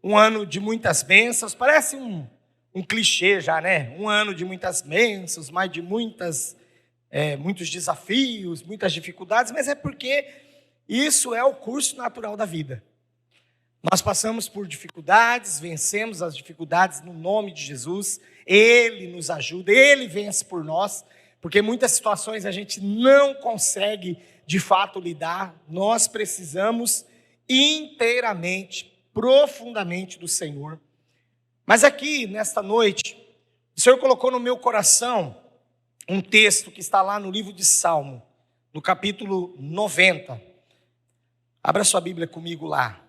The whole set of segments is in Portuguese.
um ano de muitas bênçãos. Parece um clichê já, né? Um ano de muitas bênçãos, mas de muitos desafios, muitas dificuldades, mas é porque isso é o curso natural da vida. Nós passamos por dificuldades, vencemos as dificuldades no nome de Jesus. Ele nos ajuda, Ele vence por nós, porque muitas situações a gente não consegue de fato lidar. Nós precisamos inteiramente, profundamente do Senhor. Mas aqui, nesta noite, o Senhor colocou no meu coração um texto que está lá no livro de Salmo, no capítulo 90. Abra sua Bíblia comigo lá.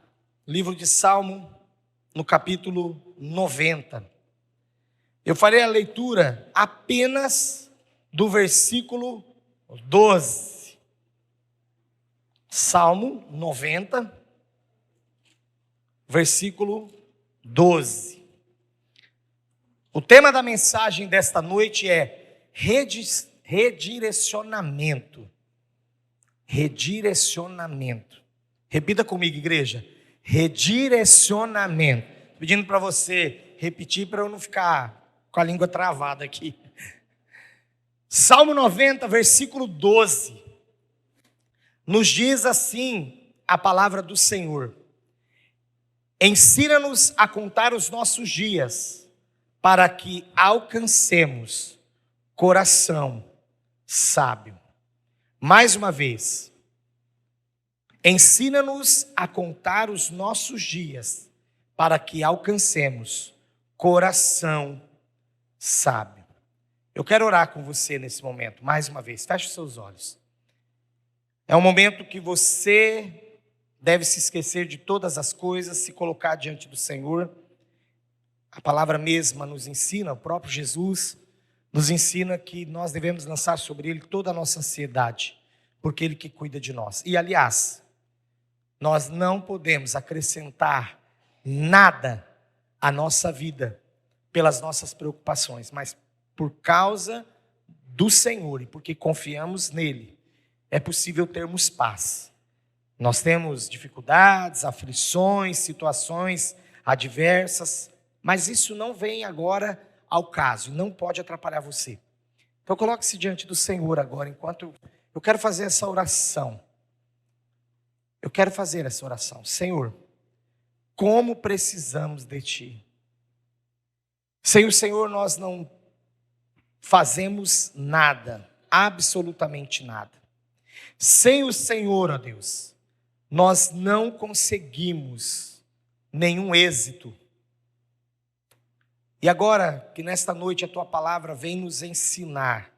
Livro de Salmo, no capítulo 90. Eu farei a leitura apenas do versículo 12. Salmo 90, versículo 12. O tema da mensagem desta noite é redirecionamento. Redirecionamento. Repita comigo, igreja. Redirecionamento. Estou pedindo para você repetir para eu não ficar com a língua travada aqui. Salmo 90, versículo 12. Nos diz assim a palavra do Senhor: ensina-nos a contar os nossos dias, para que alcancemos coração sábio. Mais uma vez. Ensina-nos a contar os nossos dias, para que alcancemos coração sábio. Eu quero orar com você nesse momento, mais uma vez. Feche os seus olhos. É um momento que você deve se esquecer de todas as coisas, se colocar diante do Senhor. A palavra mesma nos ensina, o próprio Jesus nos ensina que nós devemos lançar sobre Ele toda a nossa ansiedade, porque Ele que cuida de nós. E aliás, nós não podemos acrescentar nada à nossa vida pelas nossas preocupações, mas por causa do Senhor e porque confiamos nele, é possível termos paz. Nós temos dificuldades, aflições, situações adversas, mas isso não vem agora ao caso, não pode atrapalhar você. Então coloque-se diante do Senhor agora, enquanto eu quero fazer essa oração. Eu quero fazer essa oração. Senhor, como precisamos de Ti. Sem o Senhor nós não fazemos nada, absolutamente nada. Sem o Senhor, ó Deus, nós não conseguimos nenhum êxito. E agora que nesta noite a Tua palavra vem nos ensinar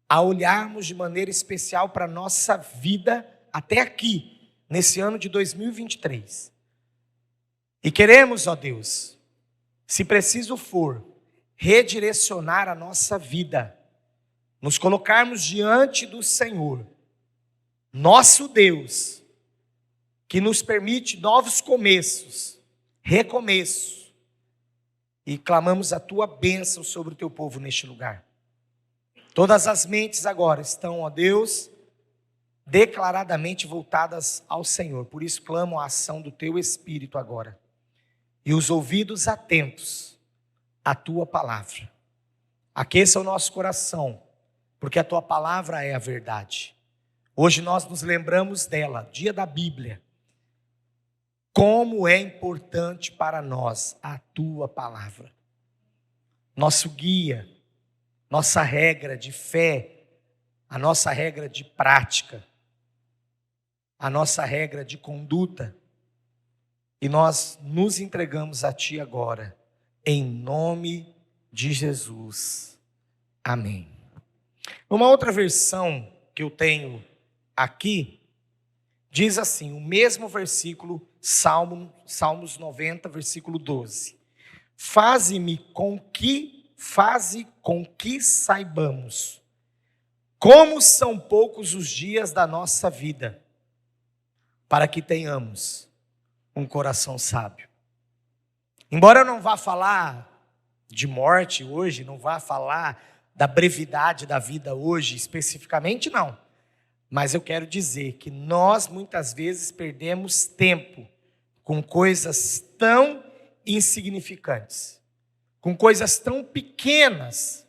a olharmos de maneira especial para a nossa vida até aqui, nesse ano de 2023. E queremos, ó Deus, se preciso for, redirecionar a nossa vida, nos colocarmos diante do Senhor, nosso Deus, que nos permite novos começos, recomeços, e clamamos a Tua bênção sobre o Teu povo neste lugar. Todas as mentes agora estão, ó Deus, declaradamente voltadas ao Senhor. Por isso clamo a ação do Teu Espírito agora. E os ouvidos atentos à Tua palavra. Aqueça o nosso coração, porque a Tua palavra é a verdade. Hoje nós nos lembramos dela, dia da Bíblia. Como é importante para nós a Tua palavra. Nosso guia, nossa regra de fé, a nossa regra de prática, a nossa regra de conduta, e nós nos entregamos a Ti agora, em nome de Jesus. Amém. Uma outra versão que eu tenho aqui, diz assim, o mesmo versículo, Salmos 90, versículo 12. Faze com que saibamos como são poucos os dias da nossa vida, para que tenhamos um coração sábio. Embora eu não vá falar de morte hoje, não vá falar da brevidade da vida hoje especificamente, não. Mas eu quero dizer que nós muitas vezes perdemos tempo com coisas tão insignificantes, com coisas tão pequenas,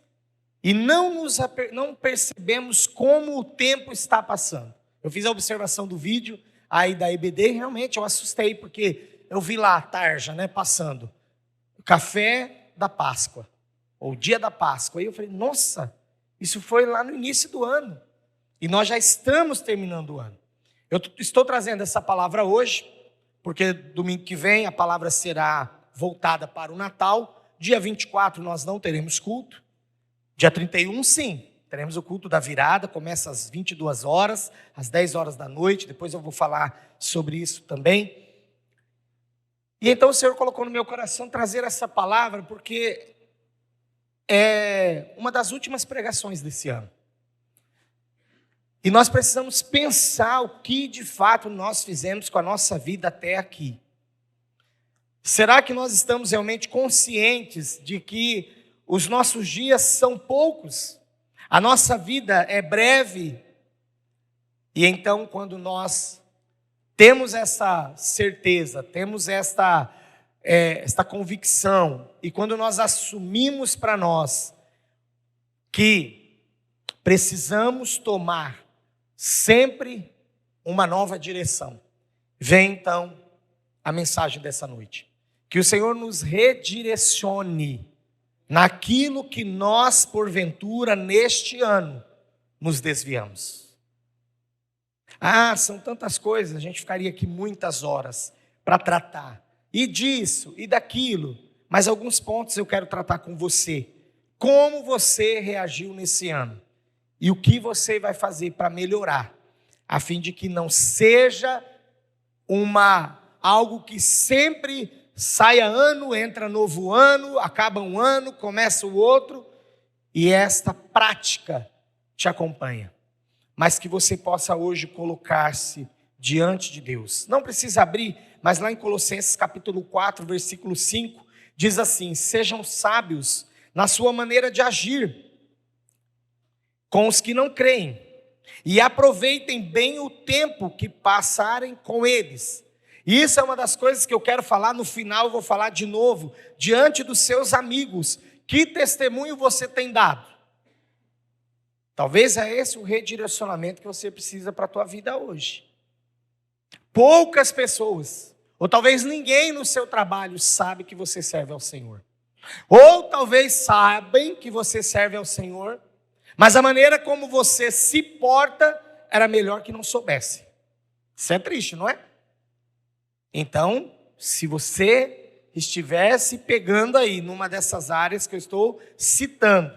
e não percebemos como o tempo está passando. Eu fiz a observação do vídeo aí da EBD, realmente eu assustei, porque eu vi lá a tarja, né, passando, o café da Páscoa, ou o dia da Páscoa, aí eu falei, nossa, isso foi lá no início do ano, e nós já estamos terminando o ano. Eu estou trazendo essa palavra hoje, porque domingo que vem a palavra será voltada para o Natal. Dia 24 nós não teremos culto. Dia 31 sim, teremos o culto da virada, começa às 22 horas, às 10 horas da noite. Depois eu vou falar sobre isso também. E então o Senhor colocou no meu coração trazer essa palavra, porque é uma das últimas pregações desse ano. E nós precisamos pensar o que de fato nós fizemos com a nossa vida até aqui. Será que nós estamos realmente conscientes de que os nossos dias são poucos? A nossa vida é breve? E então, quando nós temos essa certeza, temos esta convicção, e quando nós assumimos para nós que precisamos tomar sempre uma nova direção, vem então a mensagem dessa noite. Que o Senhor nos redirecione naquilo que nós, porventura, neste ano, nos desviamos. São tantas coisas, a gente ficaria aqui muitas horas para tratar, e disso, e daquilo, mas alguns pontos eu quero tratar com você. Como você reagiu nesse ano? E o que você vai fazer para melhorar, a fim de que não seja algo que sempre saia ano, entra novo ano, acaba um ano, começa o outro, e esta prática te acompanha. Mas que você possa hoje colocar-se diante de Deus. Não precisa abrir, mas lá em Colossenses capítulo 4, versículo 5, diz assim: sejam sábios na sua maneira de agir com os que não creem, e aproveitem bem o tempo que passarem com eles. E isso é uma das coisas que eu quero falar no final, eu vou falar de novo, diante dos seus amigos. Que testemunho você tem dado? Talvez é esse o redirecionamento que você precisa para a tua vida hoje. Poucas pessoas, ou talvez ninguém no seu trabalho sabe que você serve ao Senhor. Ou talvez sabem que você serve ao Senhor, mas a maneira como você se porta era melhor que não soubesse. Isso é triste, não é? Então, se você estivesse pegando aí numa dessas áreas que eu estou citando,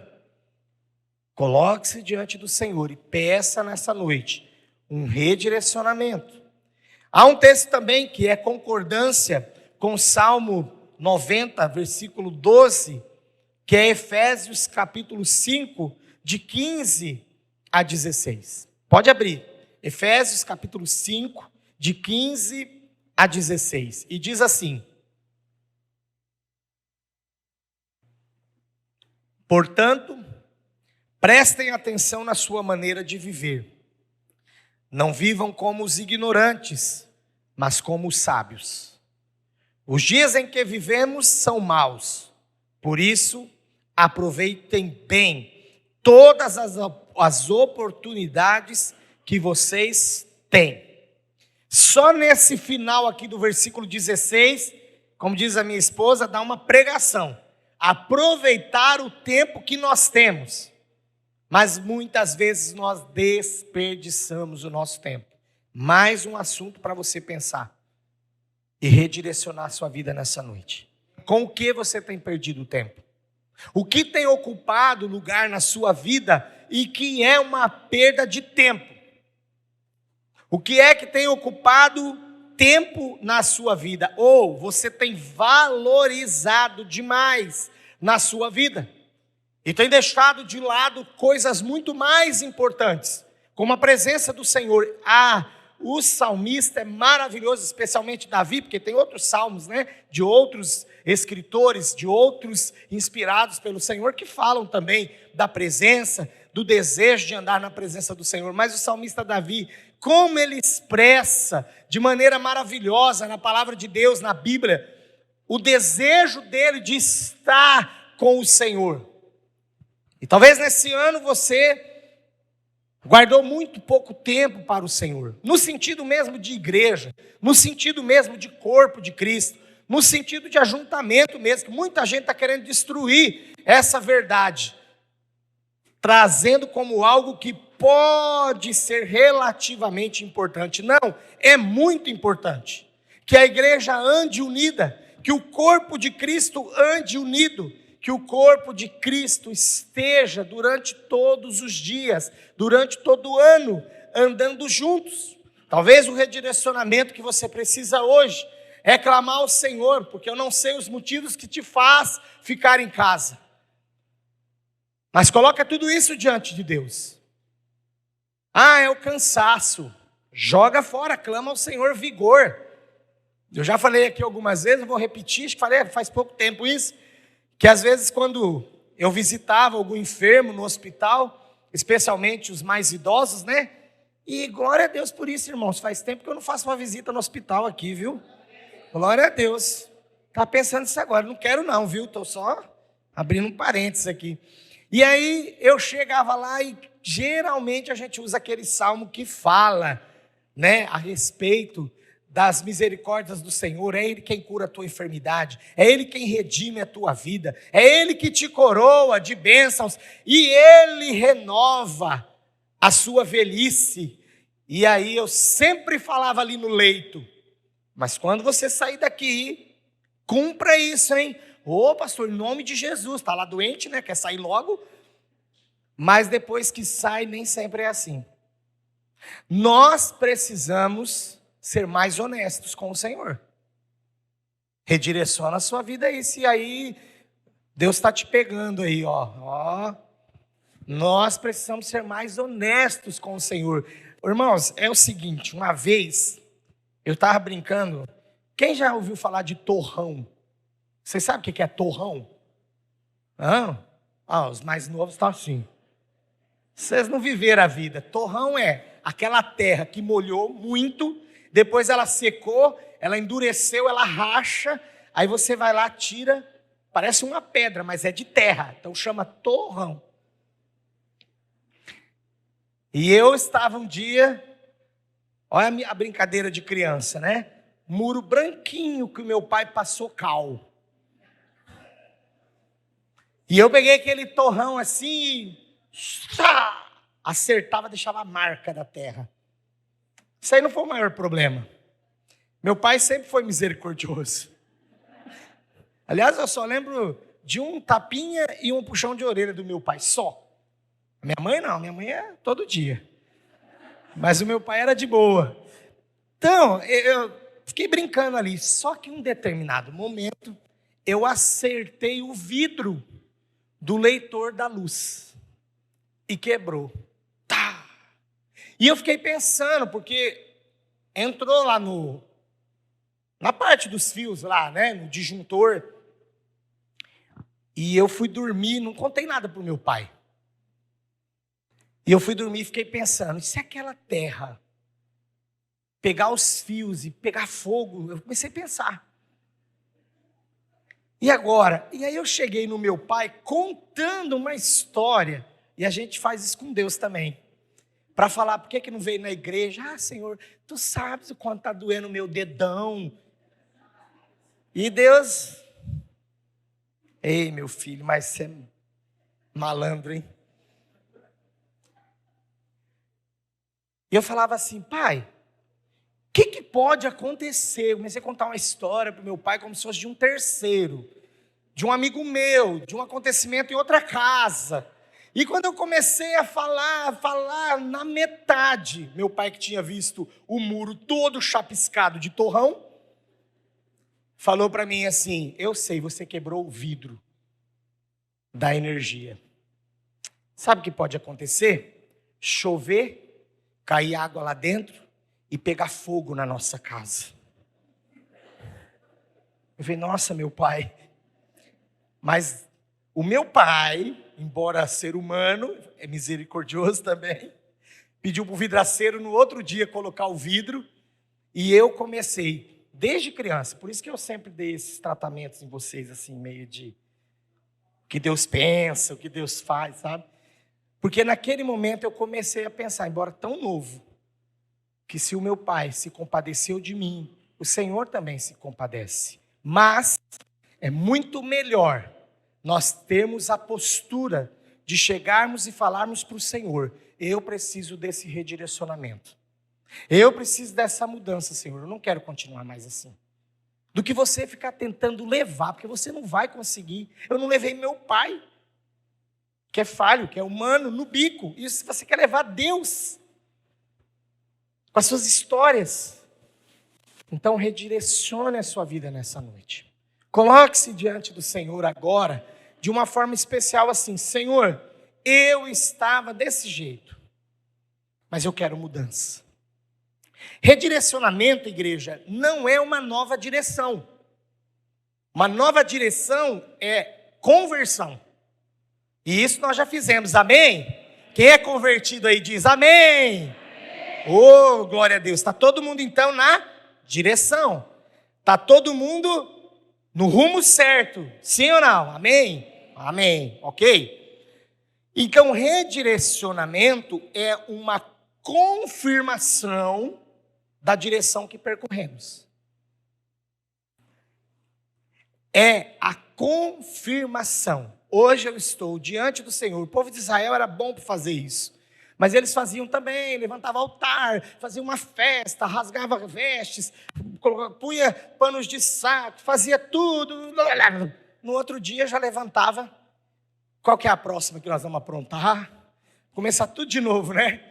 coloque-se diante do Senhor e peça nessa noite um redirecionamento. Há um texto também que é concordância com o Salmo 90, versículo 12, que é Efésios capítulo 5, de 15 a 16. Pode abrir. Efésios capítulo 5, de 15 a 16. E diz assim: portanto, prestem atenção na sua maneira de viver. Não vivam como os ignorantes, mas como os sábios. Os dias em que vivemos são maus. Por isso, aproveitem bem todas as oportunidades que vocês têm. Só nesse final aqui do versículo 16, como diz a minha esposa, dá uma pregação. Aproveitar o tempo que nós temos. Mas muitas vezes nós desperdiçamos o nosso tempo. Mais um assunto para você pensar e redirecionar a sua vida nessa noite. Com o que você tem perdido o tempo? O que tem ocupado lugar na sua vida e que é uma perda de tempo? O que é que tem ocupado tempo na sua vida? Ou você tem valorizado demais na sua vida? E tem deixado de lado coisas muito mais importantes, como a presença do Senhor. O salmista é maravilhoso, especialmente Davi, porque tem outros salmos, né, de outros escritores, de outros inspirados pelo Senhor, que falam também da presença, do desejo de andar na presença do Senhor. Mas o salmista Davi, como ele expressa de maneira maravilhosa na palavra de Deus, na Bíblia, o desejo dele de estar com o Senhor. E talvez nesse ano você guardou muito pouco tempo para o Senhor, no sentido mesmo de igreja, no sentido mesmo de corpo de Cristo, no sentido de ajuntamento mesmo, que muita gente está querendo destruir essa verdade, trazendo como algo que pode ser relativamente importante. Não, é muito importante que a igreja ande unida, que o corpo de Cristo ande unido, que o corpo de Cristo esteja durante todos os dias, durante todo o ano, andando juntos. Talvez o redirecionamento que você precisa hoje é clamar ao Senhor, porque eu não sei os motivos que te faz ficar em casa. Mas coloca tudo isso diante de Deus. É o cansaço. Joga fora, clama ao Senhor vigor. Eu já falei aqui algumas vezes, eu vou repetir, acho que falei faz pouco tempo isso, que às vezes quando eu visitava algum enfermo no hospital, especialmente os mais idosos, né? E glória a Deus por isso, irmãos. Faz tempo que eu não faço uma visita no hospital aqui, viu? Glória a Deus. Tá pensando nisso agora? Não quero não, viu? Estou só abrindo um parênteses aqui. E aí eu chegava lá e geralmente a gente usa aquele salmo que fala, né, a respeito das misericórdias do Senhor. É Ele quem cura a tua enfermidade, é Ele quem redime a tua vida, é Ele que te coroa de bênçãos e Ele renova a sua velhice. E aí eu sempre falava ali no leito, mas quando você sair daqui, cumpra isso, hein? Ô pastor, em nome de Jesus, está lá doente, né? Quer sair logo? Mas depois que sai, nem sempre é assim. Nós precisamos ser mais honestos com o Senhor. Redireciona a sua vida aí, se aí Deus está te pegando aí, ó. Nós precisamos ser mais honestos com o Senhor. Irmãos, é o seguinte, uma vez eu estava brincando, quem já ouviu falar de torrão? Vocês sabem o que é torrão? Os mais novos estão assim. Vocês não viveram a vida. Torrão é aquela terra que molhou muito, depois ela secou, ela endureceu, ela racha, aí você vai lá, tira, parece uma pedra, mas é de terra, então chama torrão. E eu estava um dia, olha a brincadeira de criança, né? Muro branquinho que o meu pai passou cal. E eu peguei aquele torrão assim, acertava, deixava a marca da terra. Isso aí não foi o maior problema. Meu pai sempre foi misericordioso. Aliás, eu só lembro de um tapinha e um puxão de orelha do meu pai, só. Minha mãe não, minha mãe é todo dia. Mas o meu pai era de boa. Então, eu fiquei brincando ali. Só que em um determinado momento, eu acertei o vidro do leitor da luz. E quebrou. Tá. E eu fiquei pensando, porque entrou lá na parte dos fios lá, né, no disjuntor. E eu fui dormir, não contei nada para o meu pai. E eu fui dormir e fiquei pensando, e se aquela terra pegar os fios e pegar fogo? Eu comecei a pensar. E agora? E aí eu cheguei no meu pai contando uma história, e a gente faz isso com Deus também, para falar, por que não veio na igreja? Senhor, tu sabes o quanto está doendo o meu dedão. E Deus, ei meu filho, mas você é malandro, hein? E eu falava assim, pai, o que pode acontecer? Eu comecei a contar uma história para o meu pai como se fosse de um terceiro, de um amigo meu, de um acontecimento em outra casa. E quando eu comecei a falar na metade, meu pai que tinha visto o muro todo chapiscado de torrão, falou para mim assim, eu sei, você quebrou o vidro da energia. Sabe o que pode acontecer? Chover, cair água lá dentro e pegar fogo na nossa casa. Eu falei, nossa, meu pai. Mas o meu pai, embora ser humano, é misericordioso também, pediu para o vidraceiro no outro dia colocar o vidro, e eu comecei, desde criança. Por isso que eu sempre dei esses tratamentos em vocês, assim, meio de o que Deus pensa, o que Deus faz, sabe? Porque naquele momento eu comecei a pensar, embora tão novo, que se o meu pai se compadeceu de mim, o Senhor também se compadece. Mas é muito melhor nós termos a postura de chegarmos e falarmos para o Senhor: eu preciso desse redirecionamento. Eu preciso dessa mudança, Senhor. Eu não quero continuar mais assim. Do que você ficar tentando levar, porque você não vai conseguir. Eu não levei meu pai, que é falho, que é humano, no bico. Isso você quer levar Deus com as suas histórias. Então redirecione a sua vida nessa noite. Coloque-se diante do Senhor agora, de uma forma especial assim: Senhor, eu estava desse jeito, mas eu quero mudança. Redirecionamento, igreja, não é uma nova direção. Uma nova direção é conversão. E isso nós já fizemos, amém? Quem é convertido aí diz amém. Oh, glória a Deus. Está todo mundo então na direção. Está todo mundo no rumo certo. Sim ou não? Amém? Amém. Ok? Então, redirecionamento é uma confirmação da direção que percorremos. É a confirmação. Hoje eu estou diante do Senhor. O povo de Israel era bom para fazer isso. Mas eles faziam também, levantavam altar, faziam uma festa, rasgava vestes, punha panos de saco, fazia tudo. No outro dia já levantava. Qual que é a próxima que nós vamos aprontar? Começar tudo de novo, né?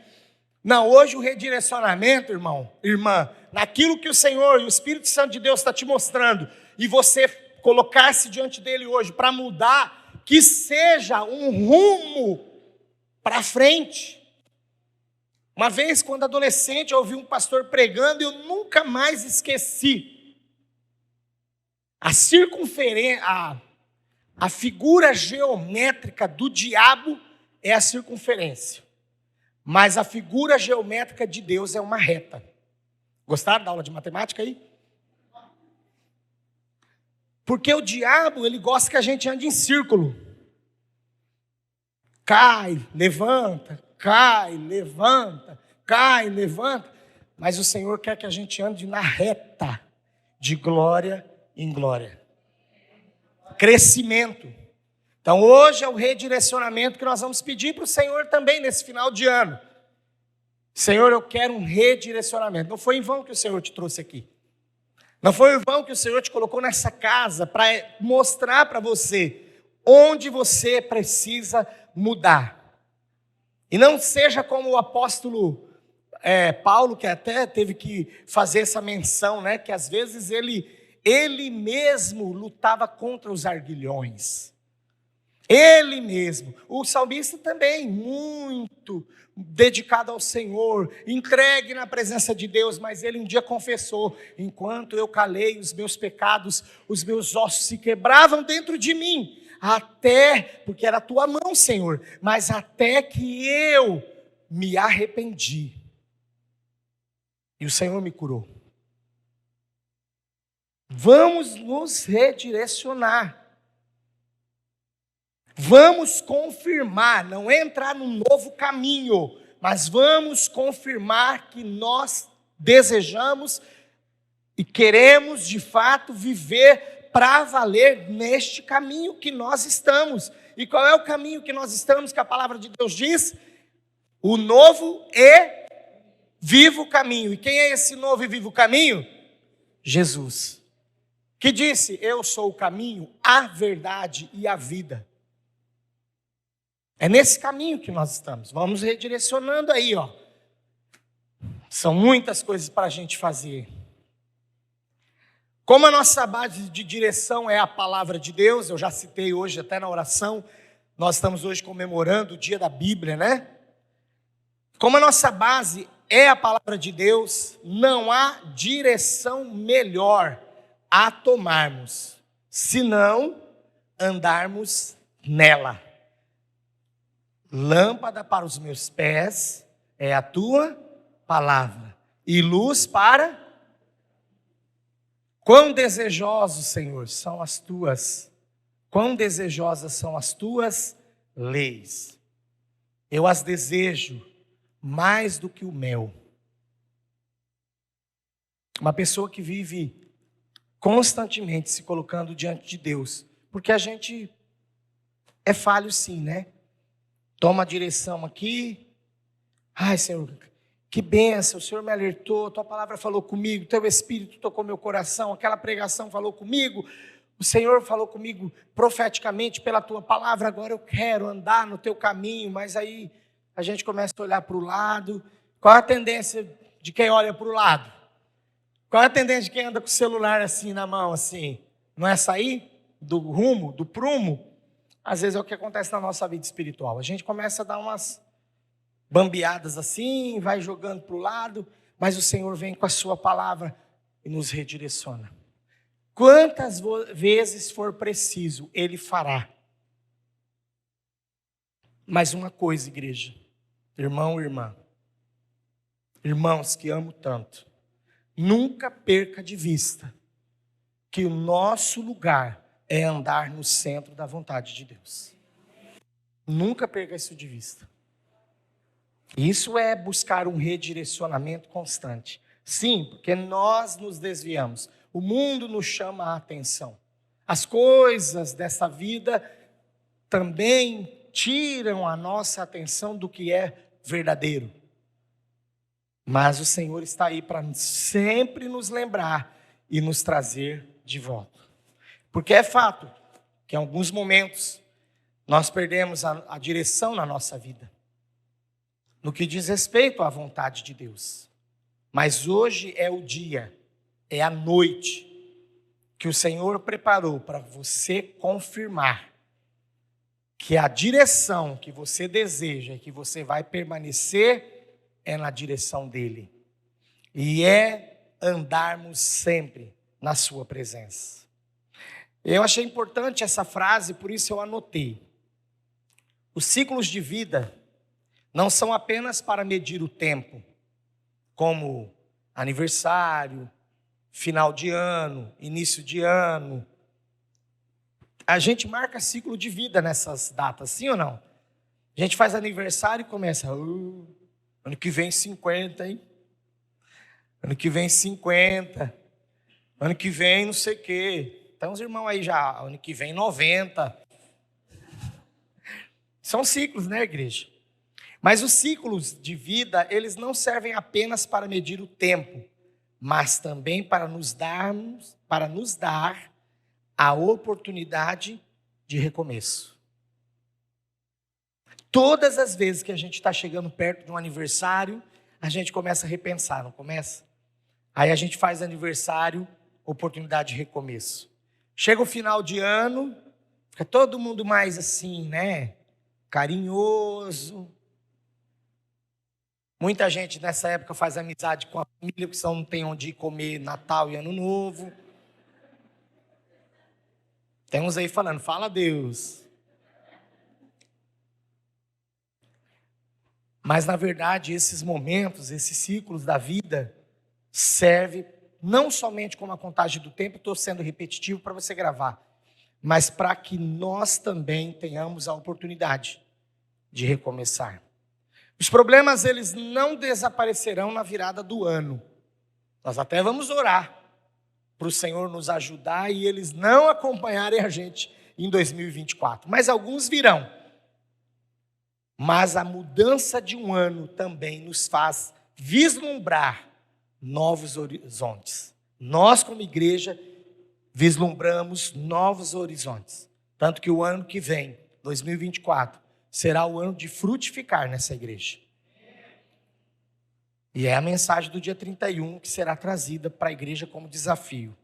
Não, hoje o redirecionamento, irmão, irmã, naquilo que o Senhor e o Espírito Santo de Deus está te mostrando, e você colocar-se diante dele hoje para mudar, que seja um rumo para frente. Uma vez, quando adolescente, eu ouvi um pastor pregando e eu nunca mais esqueci. A figura geométrica do diabo é a circunferência. Mas a figura geométrica de Deus é uma reta. Gostaram da aula de matemática aí? Porque o diabo, ele gosta que a gente ande em círculo. Cai, levanta, cai, levanta, cai, levanta. Mas o Senhor quer que a gente ande na reta, de glória em glória. Crescimento. Então hoje é o redirecionamento que nós vamos pedir para o Senhor também nesse final de ano. Senhor, eu quero um redirecionamento. Não foi em vão que o Senhor te trouxe aqui. Não foi em vão que o Senhor te colocou nessa casa para mostrar para você onde você precisa mudar. E não seja como o apóstolo Paulo, que até teve que fazer essa menção, né? Que às vezes ele mesmo lutava contra os arguilhões. Ele mesmo. O salmista também, muito dedicado ao Senhor, entregue na presença de Deus, mas ele um dia confessou: enquanto eu calei os meus pecados, os meus ossos se quebravam dentro de mim, até, porque era a tua mão, Senhor, mas até que eu me arrependi. E o Senhor me curou. Vamos nos redirecionar. Vamos confirmar, não é entrar num novo caminho, mas vamos confirmar que nós desejamos e queremos de fato viver para valer neste caminho que nós estamos. E qual é o caminho que nós estamos, que a palavra de Deus diz? O novo e vivo caminho. E quem é esse novo e vivo caminho? Jesus, que disse: eu sou o caminho, a verdade e a vida. É nesse caminho que nós estamos. Vamos redirecionando aí, ó. São muitas coisas para a gente fazer. Como a nossa base de direção é a palavra de Deus, eu já citei hoje até na oração, nós estamos hoje comemorando o dia da Bíblia, né? Como a nossa base é a palavra de Deus, não há direção melhor a tomarmos, senão andarmos nela. Lâmpada para os meus pés é a tua palavra, e luz para... Quão desejosos, Senhor, são as tuas, quão desejosas são as tuas leis. Eu as desejo mais do que o mel. Uma pessoa que vive constantemente se colocando diante de Deus, porque a gente é falho sim, né? Toma a direção aqui. Ai, Senhor, que bênção, o Senhor me alertou, tua palavra falou comigo, teu Espírito tocou meu coração, aquela pregação falou comigo, o Senhor falou comigo profeticamente pela tua palavra, agora eu quero andar no teu caminho, mas aí a gente começa a olhar para o lado. Qual é a tendência de quem olha para o lado? Qual é a tendência de quem anda com o celular assim na mão, assim? Não é sair do rumo, do prumo? Às vezes é o que acontece na nossa vida espiritual. A gente começa a dar umas bambeadas assim, vai jogando para o lado, mas o Senhor vem com a sua palavra e nos redireciona. Quantas vezes for preciso, Ele fará. Mais uma coisa, igreja, irmão e irmã, irmãos que amo tanto, nunca perca de vista que o nosso lugar é andar no centro da vontade de Deus. Nunca perca isso de vista. Isso é buscar um redirecionamento constante. Sim, porque nós nos desviamos. O mundo nos chama a atenção. As coisas dessa vida também tiram a nossa atenção do que é verdadeiro. Mas o Senhor está aí para sempre nos lembrar e nos trazer de volta. Porque é fato que em alguns momentos nós perdemos a direção na nossa vida, no que diz respeito à vontade de Deus. Mas hoje é o dia, é a noite que o Senhor preparou para você confirmar que a direção que você deseja e que você vai permanecer é na direção dele. E é andarmos sempre na sua presença. Eu achei importante essa frase, por isso eu anotei. Os ciclos de vida não são apenas para medir o tempo, como aniversário, final de ano, início de ano. A gente marca ciclo de vida nessas datas, sim ou não? A gente faz aniversário e começa, ano que vem 50, hein? Ano que vem 50, ano que vem não sei o quê. Tem uns irmãos aí já, ano que vem 90. São ciclos, né, igreja? Mas os ciclos de vida, eles não servem apenas para medir o tempo, mas também para nos dar a oportunidade de recomeço. Todas as vezes que a gente está chegando perto de um aniversário, a gente começa a repensar, não começa? Aí a gente faz aniversário, oportunidade de recomeço. Chega o final de ano, fica todo mundo mais assim, né? Carinhoso. Muita gente nessa época faz amizade com a família, porque senão não tem onde ir comer Natal e Ano Novo. Tem uns aí falando, fala a Deus. Mas na verdade esses momentos, esses ciclos da vida, servem não somente como a contagem do tempo, estou sendo repetitivo para você gravar, mas para que nós também tenhamos a oportunidade de recomeçar. Os problemas, eles não desaparecerão na virada do ano. Nós até vamos orar para o Senhor nos ajudar e eles não acompanharem a gente em 2024. Mas alguns virão. Mas a mudança de um ano também nos faz vislumbrar novos horizontes. Nós, como igreja, vislumbramos novos horizontes. Tanto que o ano que vem, 2024, será o ano de frutificar nessa igreja. E é a mensagem do dia 31 que será trazida para a igreja como desafio.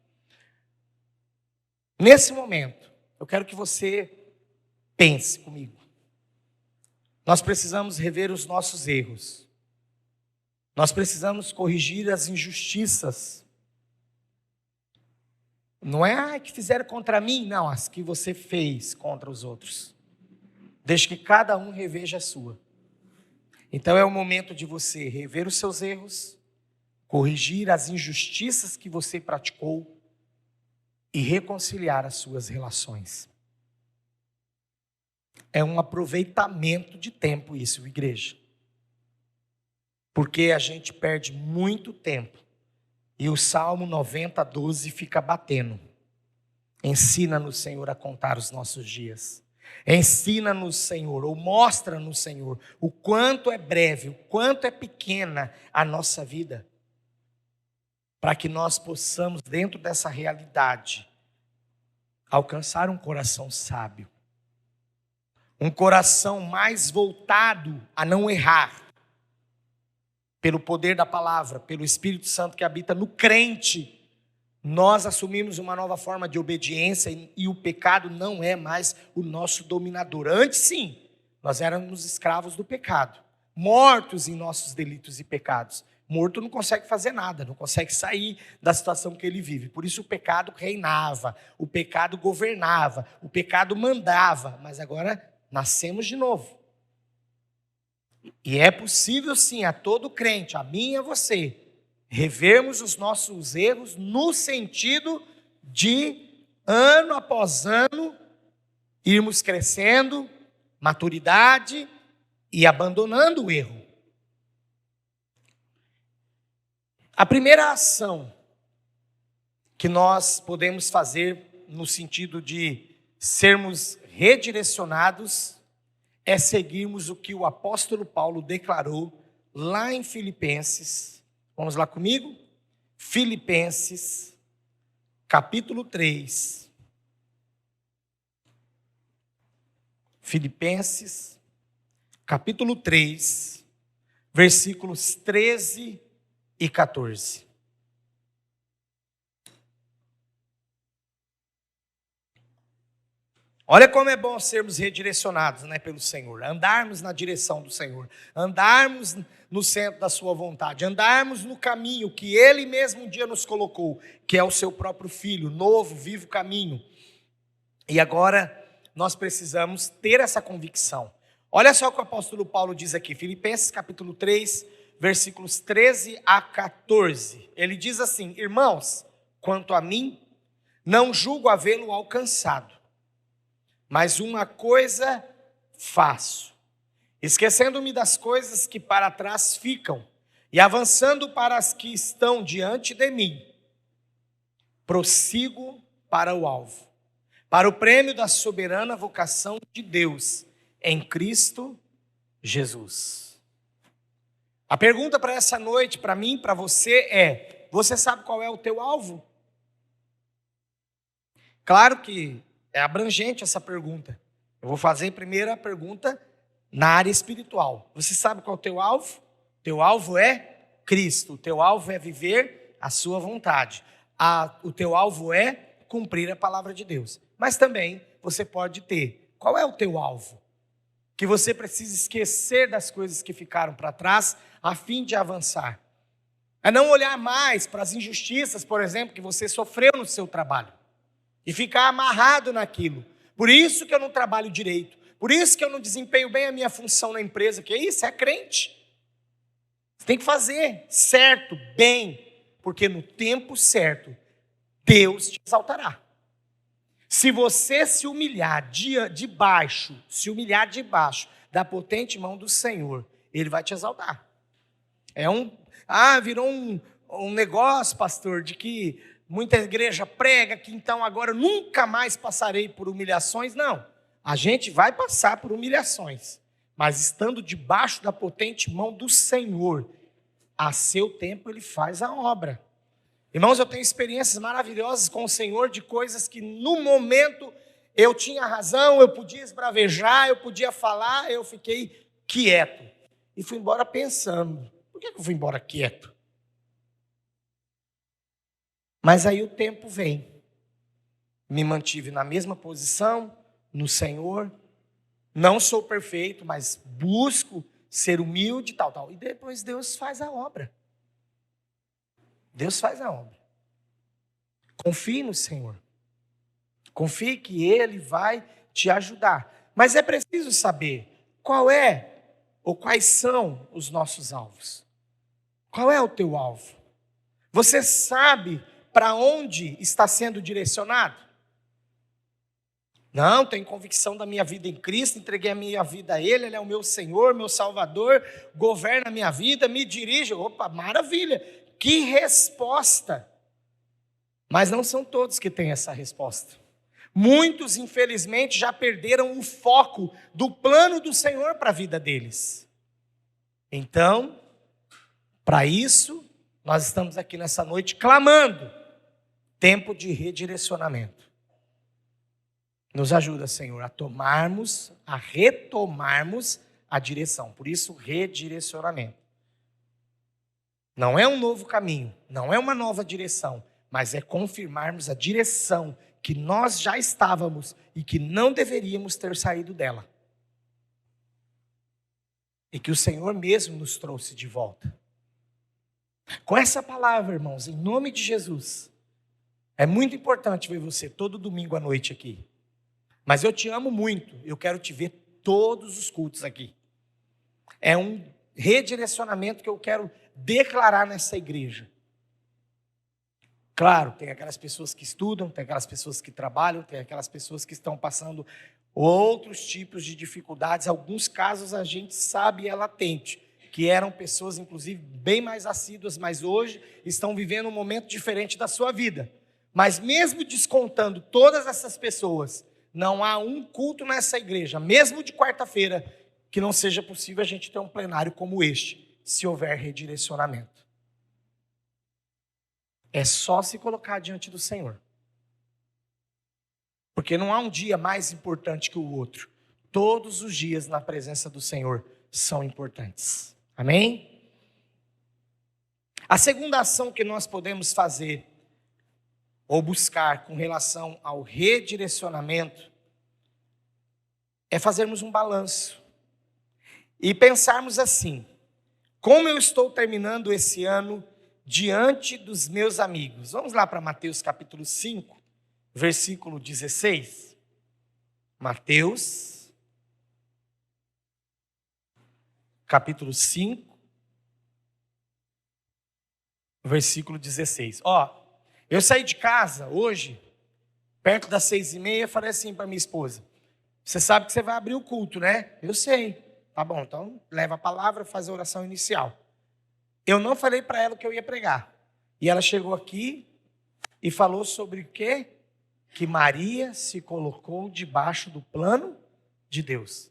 Nesse momento, eu quero que você pense comigo. Nós precisamos rever os nossos erros. Nós precisamos corrigir as injustiças. Não é que fizeram contra mim, não, as que você fez contra os outros. Desde que cada um reveja a sua. Então é o momento de você rever os seus erros, corrigir as injustiças que você praticou e reconciliar as suas relações. É um aproveitamento de tempo isso, igreja. Porque a gente perde muito tempo. E o Salmo 90:12 fica batendo. Ensina-nos, Senhor, a contar os nossos dias. Ensina-nos, Senhor, ou mostra-nos, Senhor, o quanto é breve, o quanto é pequena a nossa vida. Para que nós possamos, dentro dessa realidade, alcançar um coração sábio. Um coração mais voltado a não errar. Pelo poder da palavra, pelo Espírito Santo que habita no crente, nós assumimos uma nova forma de obediência e o pecado não é mais o nosso dominador. Antes sim, nós éramos escravos do pecado, mortos em nossos delitos e pecados. Morto não consegue fazer nada, não consegue sair da situação que ele vive. Por isso o pecado reinava, o pecado governava, o pecado mandava. Mas agora nascemos de novo. E é possível sim a todo crente, a mim e a você, revermos os nossos erros no sentido de, ano após ano, irmos crescendo, maturidade e abandonando o erro. A primeira ação que nós podemos fazer no sentido de sermos redirecionados é seguirmos o que o apóstolo Paulo declarou lá em Filipenses. Vamos lá comigo? Filipenses, capítulo 3. Filipenses, capítulo 3, versículos 13 e 14. Olha como é bom sermos redirecionados, né, pelo Senhor, andarmos na direção do Senhor, andarmos no centro da sua vontade, andarmos no caminho que Ele mesmo um dia nos colocou, que é o seu próprio Filho, novo, vivo caminho. E agora nós precisamos ter essa convicção. Olha só o que o apóstolo Paulo diz aqui, Filipenses capítulo 3, versículos 13 a 14. Ele diz assim: irmãos, quanto a mim, não julgo havê-lo alcançado. Mas uma coisa faço, esquecendo-me das coisas que para trás ficam e avançando para as que estão diante de mim, prossigo para o alvo, para o prêmio da soberana vocação de Deus em Cristo Jesus. A pergunta para essa noite, para mim, para você é: você sabe qual é o teu alvo? Claro que é abrangente essa pergunta. Eu vou fazer primeiro a pergunta na área espiritual. Você sabe qual é o teu alvo? Teu alvo é Cristo. O teu alvo é viver a sua vontade. O teu alvo é cumprir a palavra de Deus. Mas também você pode ter. Qual é o teu alvo? Que você precisa esquecer das coisas que ficaram para trás a fim de avançar. É não olhar mais para as injustiças, por exemplo, que você sofreu no seu trabalho. E ficar amarrado naquilo. Por isso que eu não trabalho direito. Por isso que eu não desempenho bem a minha função na empresa. Que é isso? É crente. Você tem que fazer certo, bem. Porque no tempo certo, Deus te exaltará. Se você se humilhar debaixo da potente mão do Senhor, Ele vai te exaltar. Virou um negócio, pastor, de que muita igreja prega que então agora eu nunca mais passarei por humilhações. Não, a gente vai passar por humilhações, mas estando debaixo da potente mão do Senhor, a seu tempo Ele faz a obra. Irmãos, eu tenho experiências maravilhosas com o Senhor de coisas que no momento eu tinha razão, eu podia esbravejar, eu podia falar, eu fiquei quieto. E fui embora pensando, por que eu fui embora quieto? Mas aí o tempo vem, me mantive na mesma posição, no Senhor, não sou perfeito, mas busco ser humilde, tal. E depois Deus faz a obra. Deus faz a obra. Confie no Senhor. Confie que Ele vai te ajudar. Mas é preciso saber qual é ou quais são os nossos alvos. Qual é o teu alvo? Você sabe para onde está sendo direcionado? Não, tenho convicção da minha vida em Cristo, entreguei a minha vida a Ele, Ele é o meu Senhor, meu Salvador, governa a minha vida, me dirige. Opa, maravilha, que resposta! Mas não são todos que têm essa resposta. Muitos, infelizmente, já perderam o foco do plano do Senhor para a vida deles. Então, para isso, nós estamos aqui nessa noite clamando, tempo de redirecionamento. Nos ajuda, Senhor, a retomarmos a direção. Por isso, redirecionamento. Não é um novo caminho, não é uma nova direção, mas é confirmarmos a direção que nós já estávamos e que não deveríamos ter saído dela. E que o Senhor mesmo nos trouxe de volta. Com essa palavra, irmãos, em nome de Jesus, é muito importante ver você todo domingo à noite aqui. Mas eu te amo muito, eu quero te ver todos os cultos aqui. É um redirecionamento que eu quero declarar nessa igreja. Claro, tem aquelas pessoas que estudam, tem aquelas pessoas que trabalham, tem aquelas pessoas que estão passando outros tipos de dificuldades. Alguns casos a gente sabe é latente, que eram pessoas inclusive bem mais assíduas, mas hoje estão vivendo um momento diferente da sua vida. Mas mesmo descontando todas essas pessoas, não há um culto nessa igreja, mesmo de quarta-feira, que não seja possível a gente ter um plenário como este, se houver redirecionamento. É só se colocar diante do Senhor. Porque não há um dia mais importante que o outro. Todos os dias na presença do Senhor são importantes. Amém? A segunda ação que nós podemos fazer ou buscar com relação ao redirecionamento é fazermos um balanço e pensarmos assim: como eu estou terminando esse ano diante dos meus amigos? Vamos lá para Mateus capítulo 5, versículo 16. Mateus capítulo 5, versículo 16. Eu saí de casa hoje, perto das 6:30, falei assim para minha esposa: você sabe que você vai abrir o culto, né? Eu sei. Tá bom, então leva a palavra, faz a oração inicial. Eu não falei para ela que eu ia pregar. E ela chegou aqui e falou sobre o quê? Que Maria se colocou debaixo do plano de Deus.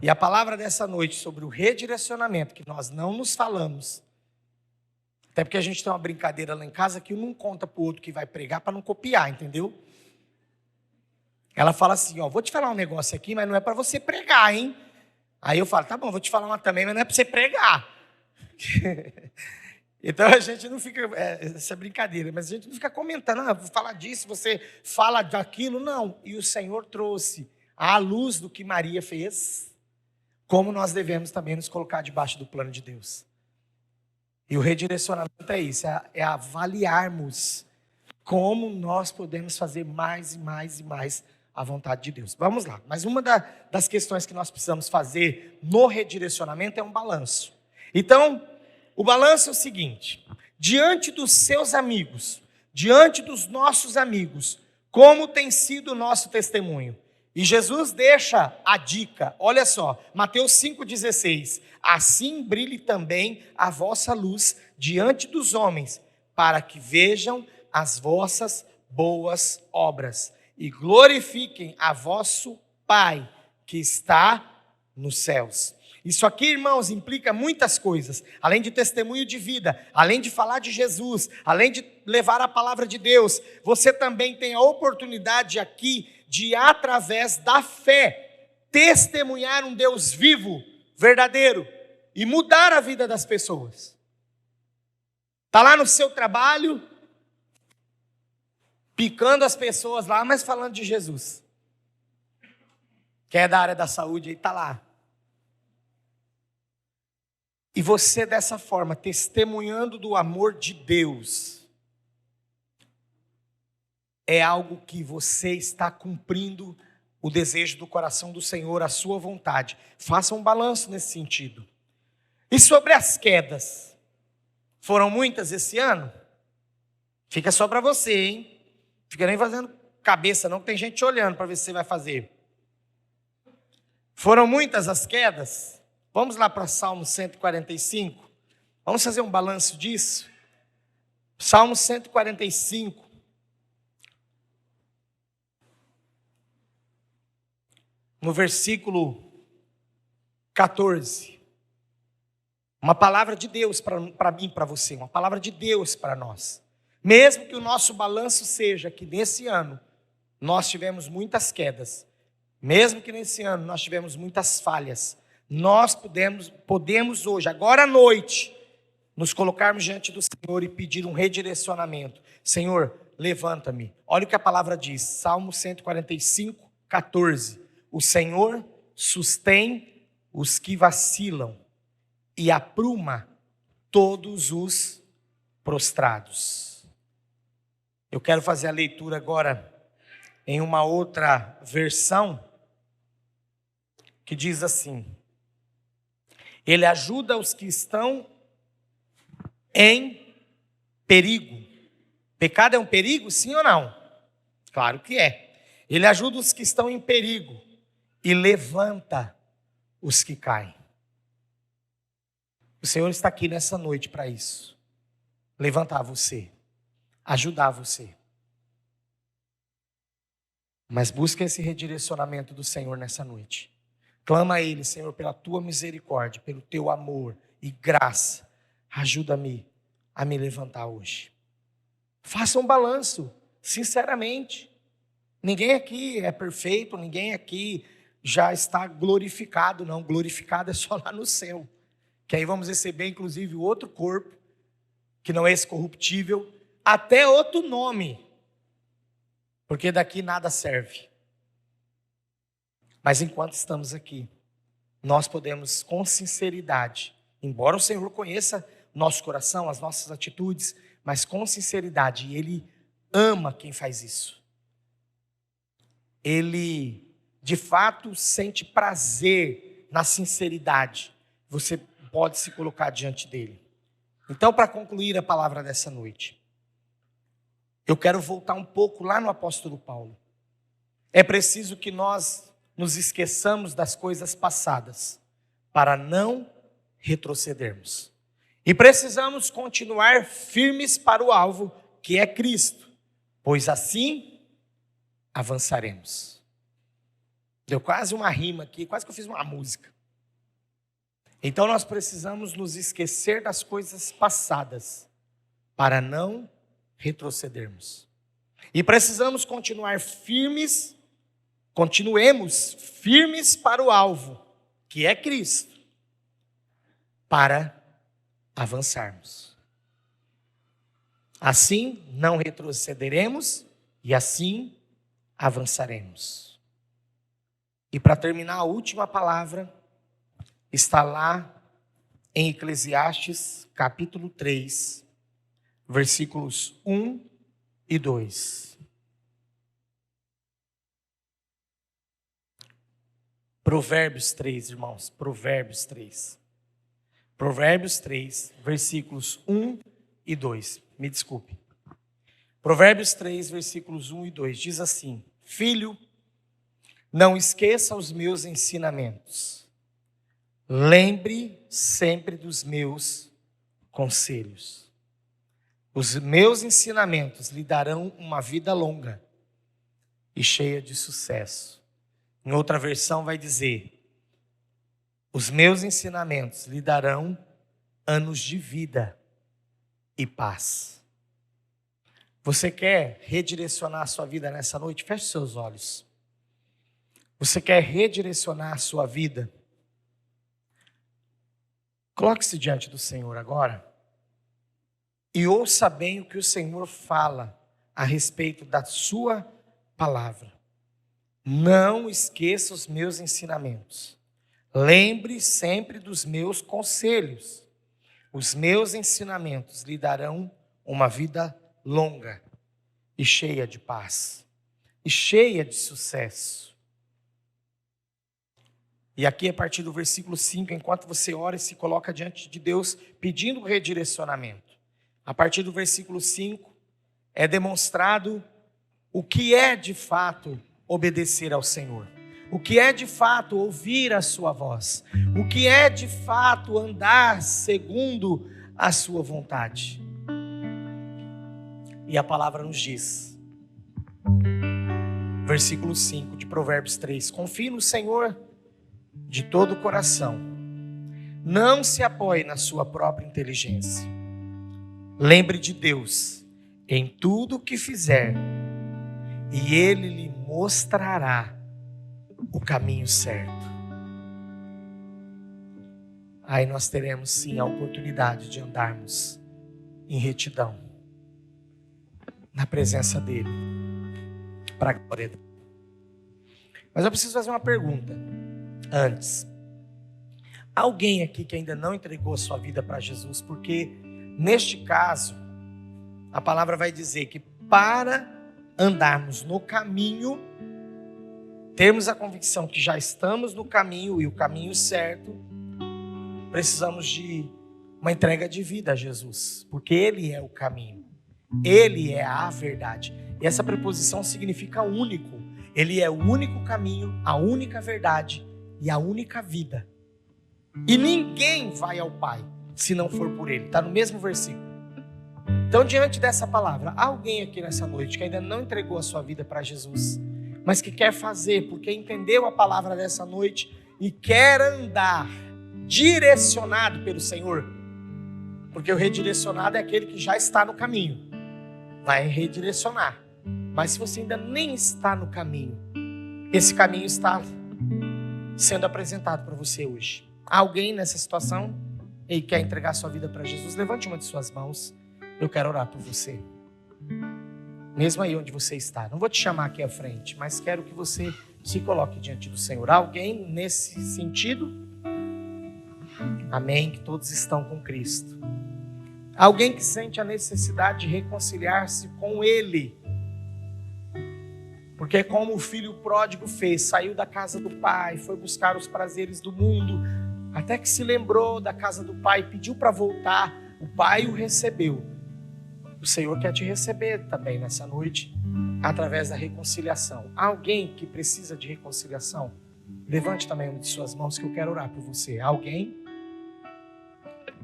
E a palavra dessa noite sobre o redirecionamento, que nós não nos falamos, até porque a gente tem uma brincadeira lá em casa que um não conta para o outro que vai pregar para não copiar, entendeu? Ela fala assim: vou te falar um negócio aqui, mas não é para você pregar, hein? Aí eu falo: tá bom, vou te falar uma também, mas não é para você pregar. Então a gente não fica, essa brincadeira, mas a gente não fica comentando: vou falar disso, você fala daquilo, não. E o Senhor trouxe à luz do que Maria fez, como nós devemos também nos colocar debaixo do plano de Deus. E o redirecionamento é isso, é avaliarmos como nós podemos fazer mais e mais e mais a vontade de Deus. Vamos lá, mas uma das questões que nós precisamos fazer no redirecionamento é um balanço. Então, o balanço é o seguinte: diante dos seus amigos, diante dos nossos amigos, como tem sido o nosso testemunho? E Jesus deixa a dica, olha só, Mateus 5,16: assim brilhe também a vossa luz diante dos homens, para que vejam as vossas boas obras e glorifiquem a vosso Pai que está nos céus. Isso aqui, irmãos, implica muitas coisas, além de testemunho de vida, além de falar de Jesus, além de levar a palavra de Deus, você também tem a oportunidade aqui de, através da fé, testemunhar um Deus vivo, verdadeiro, e mudar a vida das pessoas. Está lá no seu trabalho, picando as pessoas lá, mas falando de Jesus. Quem é da área da saúde aí, está lá. E você dessa forma, testemunhando do amor de Deus, é algo que você está cumprindo o desejo do coração do Senhor, a sua vontade. Faça um balanço nesse sentido. E sobre as quedas, foram muitas esse ano? Fica só para você, hein? Fica nem fazendo cabeça não, que tem gente olhando para ver se você vai fazer. Foram muitas as quedas? Vamos lá para Salmo 145. Vamos fazer um balanço disso? Salmo 145. No versículo 14. Uma palavra de Deus para mim, para você. Uma palavra de Deus para nós. Mesmo que o nosso balanço seja que nesse ano nós tivemos muitas quedas, mesmo que nesse ano nós tivemos muitas falhas, nós podemos hoje, agora à noite, nos colocarmos diante do Senhor e pedir um redirecionamento. Senhor, levanta-me. Olha o que a palavra diz, Salmo 145, 14. O Senhor sustém os que vacilam e apruma todos os prostrados. Eu quero fazer a leitura agora em uma outra versão que diz assim: Ele ajuda os que estão em perigo. Pecado é um perigo, sim ou não? Claro que é. Ele ajuda os que estão em perigo e levanta os que caem. O Senhor está aqui nessa noite para isso. Levantar você, ajudar você. Mas busca esse redirecionamento do Senhor nessa noite. Clama a Ele, Senhor, pela Tua misericórdia, pelo Teu amor e graça. Ajuda-me a me levantar hoje. Faça um balanço, sinceramente. Ninguém aqui é perfeito, ninguém aqui já está glorificado, não. Glorificado é só lá no céu. Que aí vamos receber, inclusive, o outro corpo, que não é esse corruptível, até outro nome. Porque daqui nada serve. Mas enquanto estamos aqui, nós podemos com sinceridade, embora o Senhor conheça nosso coração, as nossas atitudes, mas com sinceridade, Ele ama quem faz isso. Ele, de fato, sente prazer na sinceridade. Você pode se colocar diante dele. Então, para concluir a palavra dessa noite, eu quero voltar um pouco lá no apóstolo Paulo. É preciso que nós nos esqueçamos das coisas passadas, para não retrocedermos. E precisamos continuar firmes para o alvo, que é Cristo, pois assim avançaremos. Deu quase uma rima aqui, quase que eu fiz uma música. Então nós precisamos nos esquecer das coisas passadas, para não retrocedermos. E precisamos continuemos firmes para o alvo, que é Cristo, para avançarmos. Assim não retrocederemos e assim avançaremos. E para terminar, a última palavra está lá em Eclesiastes, capítulo 3, versículos 1 e 2. Provérbios 3, irmãos, Provérbios 3. Provérbios 3, versículos 1 e 2. Me desculpe. Provérbios 3, versículos 1 e 2. Diz assim: Filho, não esqueça os meus ensinamentos. Lembre sempre dos meus conselhos. Os meus ensinamentos lhe darão uma vida longa e cheia de sucesso. Em outra versão vai dizer: os meus ensinamentos lhe darão anos de vida e paz. Você quer redirecionar a sua vida nessa noite? Feche seus olhos. Você quer redirecionar a sua vida? Coloque-se diante do Senhor agora e ouça bem o que o Senhor fala a respeito da sua palavra. Não esqueça os meus ensinamentos. Lembre sempre dos meus conselhos. Os meus ensinamentos lhe darão uma vida longa e cheia de paz e cheia de sucesso. E aqui, a partir do versículo 5, enquanto você ora e se coloca diante de Deus pedindo redirecionamento, a partir do versículo 5, é demonstrado o que é de fato obedecer ao Senhor, o que é de fato ouvir a sua voz, o que é de fato andar segundo a sua vontade. E a palavra nos diz, versículo 5 de Provérbios 3: confie no Senhor de todo o coração, não se apoie na sua própria inteligência. Lembre de Deus em tudo o que fizer, e Ele lhe mostrará o caminho certo. Aí nós teremos sim a oportunidade de andarmos em retidão, na presença dEle, para a glória dEle. Mas eu preciso fazer uma pergunta antes. Alguém aqui que ainda não entregou a sua vida para Jesus? Porque neste caso, a palavra vai dizer que para andarmos no caminho, termos a convicção que já estamos no caminho e o caminho certo, precisamos de uma entrega de vida a Jesus, porque Ele é o caminho, Ele é a verdade. E essa preposição significa único. Ele é o único caminho, a única verdade e a única vida. E ninguém vai ao Pai se não for por Ele. Está no mesmo versículo. Então, diante dessa palavra, há alguém aqui nessa noite que ainda não entregou a sua vida para Jesus, mas que quer fazer, porque entendeu a palavra dessa noite e quer andar direcionado pelo Senhor? Porque o redirecionado é aquele que já está no caminho, vai redirecionar. Mas se você ainda nem está no caminho, esse caminho está sendo apresentado para você hoje. Há alguém nessa situação e quer entregar sua vida para Jesus? Levante uma de suas mãos. Eu quero orar por você. Mesmo aí onde você está. Não vou te chamar aqui à frente, mas quero que você se coloque diante do Senhor. Há alguém nesse sentido? Amém. Que todos estão com Cristo. Alguém que sente a necessidade de reconciliar-se com Ele. Porque como o filho pródigo fez, saiu da casa do pai, foi buscar os prazeres do mundo, até que se lembrou da casa do pai, pediu para voltar, o pai o recebeu. O Senhor quer te receber também nessa noite, através da reconciliação. Há alguém que precisa de reconciliação? Levante também uma de suas mãos que eu quero orar por você. Há alguém?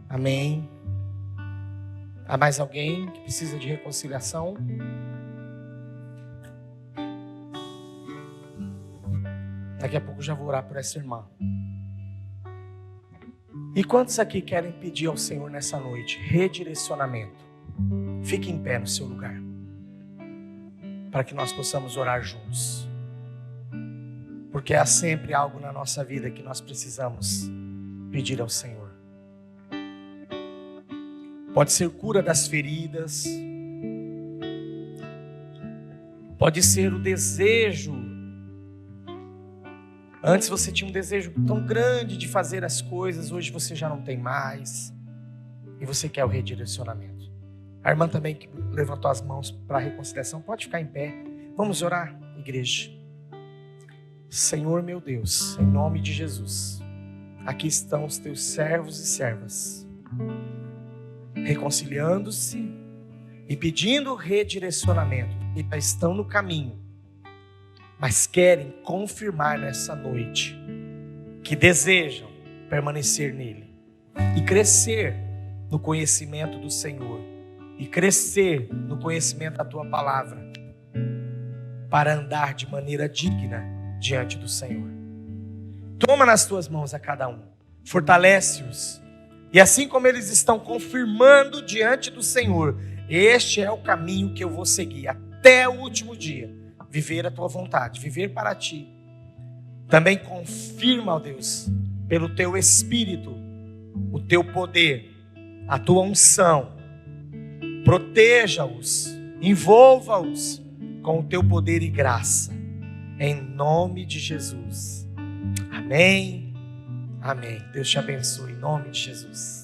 Amém. Há mais alguém que precisa de reconciliação? Daqui a pouco eu já vou orar por essa irmã. E quantos aqui querem pedir ao Senhor nessa noite redirecionamento? Fique em pé no seu lugar, para que nós possamos orar juntos. Porque há sempre algo na nossa vida que nós precisamos pedir ao Senhor. Pode ser cura das feridas, pode ser o desejo. Antes você tinha um desejo tão grande de fazer as coisas, hoje você já não tem mais. E você quer o redirecionamento. A irmã também que levantou as mãos para a reconciliação, pode ficar em pé. Vamos orar, igreja. Senhor meu Deus, em nome de Jesus, aqui estão os teus servos e servas, reconciliando-se e pedindo redirecionamento. E já estão no caminho, mas querem confirmar nessa noite que desejam permanecer nele e crescer no conhecimento do Senhor e crescer no conhecimento da tua palavra para andar de maneira digna diante do Senhor. Toma nas tuas mãos a cada um, fortalece-os, e assim como eles estão confirmando diante do Senhor, este é o caminho que eu vou seguir até o último dia, viver a tua vontade, viver para ti. Também confirma, ó Deus, pelo teu Espírito, o teu poder, a tua unção. Proteja-os, envolva-os com o teu poder e graça, em nome de Jesus. Amém, amém. Deus te abençoe, em nome de Jesus.